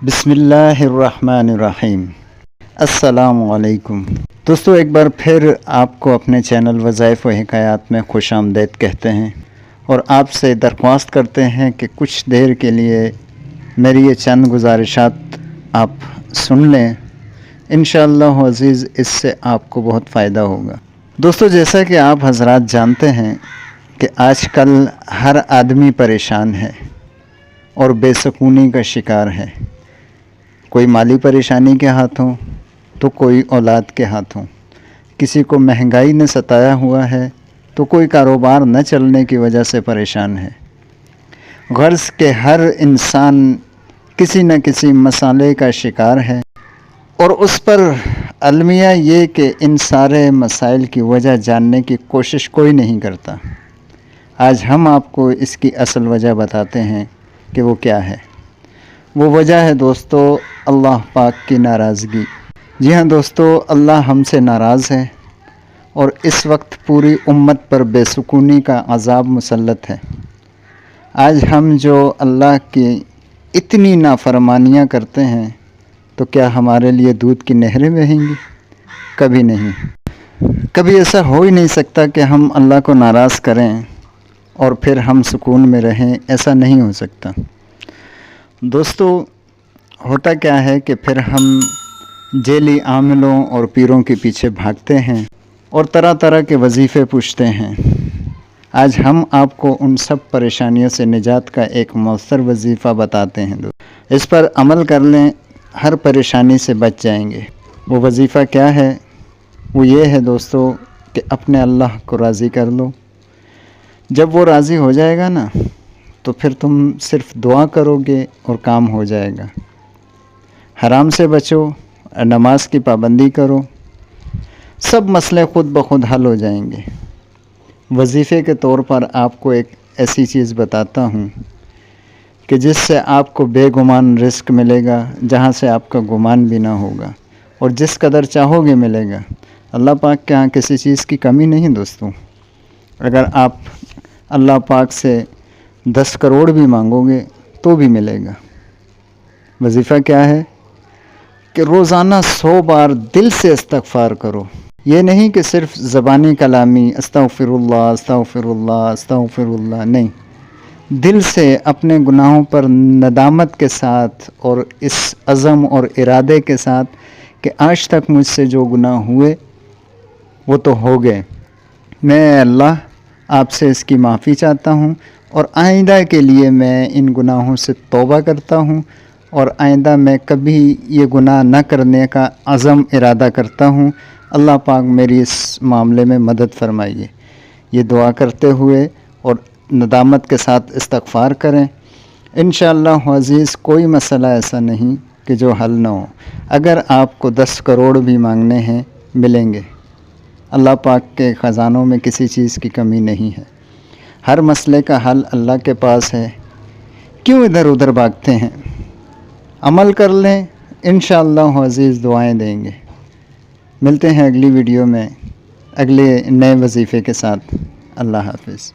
بسم اللہ الرحمن الرحیم۔ السلام علیکم دوستو، ایک بار پھر آپ کو اپنے چینل وظائف و حکایات میں خوش آمدید کہتے ہیں اور آپ سے درخواست کرتے ہیں کہ کچھ دیر کے لیے میری یہ چند گزارشات آپ سن لیں۔ انشاءاللہ عزیز اس سے آپ کو بہت فائدہ ہوگا۔ دوستو، جیسا کہ آپ حضرات جانتے ہیں کہ آج کل ہر آدمی پریشان ہے اور بے سکونی کا شکار ہے۔ کوئی مالی پریشانی کے ہاتھوں تو کوئی اولاد کے ہاتھوں، کسی کو مہنگائی نے ستایا ہوا ہے تو کوئی کاروبار نہ چلنے کی وجہ سے پریشان ہے۔ غرض کہ ہر انسان کسی نہ کسی مسئلے کا شکار ہے اور اس پر المیہ یہ کہ ان سارے مسائل کی وجہ جاننے کی کوشش کوئی نہیں کرتا۔ آج ہم آپ کو اس کی اصل وجہ بتاتے ہیں کہ وہ کیا ہے۔ وہ وجہ ہے دوستو اللہ پاک کی ناراضگی۔ جی ہاں دوستو، اللہ ہم سے ناراض ہے اور اس وقت پوری امت پر بے سکونی کا عذاب مسلط ہے۔ آج ہم جو اللہ کی اتنی نافرمانیاں کرتے ہیں تو کیا ہمارے لیے دودھ کی نہریں بہیں گی؟ کبھی نہیں۔ کبھی ایسا ہو ہی نہیں سکتا کہ ہم اللہ کو ناراض کریں اور پھر ہم سکون میں رہیں، ایسا نہیں ہو سکتا۔ دوستو، ہوتا کیا ہے کہ پھر ہم جیلی عاملوں اور پیروں کے پیچھے بھاگتے ہیں اور طرح طرح کے وظیفے پوچھتے ہیں۔ آج ہم آپ کو ان سب پریشانیوں سے نجات کا ایک مؤثر وظیفہ بتاتے ہیں۔ اس پر عمل کر لیں، ہر پریشانی سے بچ جائیں گے۔ وہ وظیفہ کیا ہے؟ وہ یہ ہے دوستو کہ اپنے اللہ کو راضی کر لو۔ جب وہ راضی ہو جائے گا نا تو پھر تم صرف دعا کرو گے اور کام ہو جائے گا۔ حرام سے بچو، نماز کی پابندی کرو، سب مسئلے خود بخود حل ہو جائیں گے۔ وظیفے کے طور پر آپ کو ایک ایسی چیز بتاتا ہوں کہ جس سے آپ کو بے گمان رزق ملے گا، جہاں سے آپ کا گمان بھی نہ ہوگا، اور جس قدر چاہو گے ملے گا۔ اللہ پاک کے ہاں کسی چیز کی کمی نہیں دوستو۔ اگر آپ اللہ پاک سے 10 کروڑ بھی مانگو گے تو بھی ملے گا۔ وظیفہ کیا ہے؟ کہ روزانہ 100 بار دل سے استغفار کرو۔ یہ نہیں کہ صرف زبانی کلامی استغفر اللہ استغفر اللہ استغفر اللہ، نہیں، دل سے اپنے گناہوں پر ندامت کے ساتھ اور اس عزم اور ارادے کے ساتھ کہ آج تک مجھ سے جو گناہ ہوئے وہ تو ہو گئے، میں اللہ آپ سے اس کی معافی چاہتا ہوں اور آئندہ کے لیے میں ان گناہوں سے توبہ کرتا ہوں اور آئندہ میں کبھی یہ گناہ نہ کرنے کا عزم ارادہ کرتا ہوں۔ اللہ پاک میری اس معاملے میں مدد فرمائیے۔ یہ دعا کرتے ہوئے اور ندامت کے ساتھ استغفار کریں۔ انشاءاللہ عزیز کوئی مسئلہ ایسا نہیں کہ جو حل نہ ہو۔ اگر آپ کو 10 کروڑ بھی مانگنے ہیں ملیں گے۔ اللہ پاک کے خزانوں میں کسی چیز کی کمی نہیں ہے۔ ہر مسئلے کا حل اللہ کے پاس ہے، کیوں ادھر ادھر بھاگتے ہیں؟ عمل کر لیں، انشاءاللہ عزیز دعائیں دیں گے۔ ملتے ہیں اگلی ویڈیو میں اگلے نئے وظیفے کے ساتھ۔ اللہ حافظ۔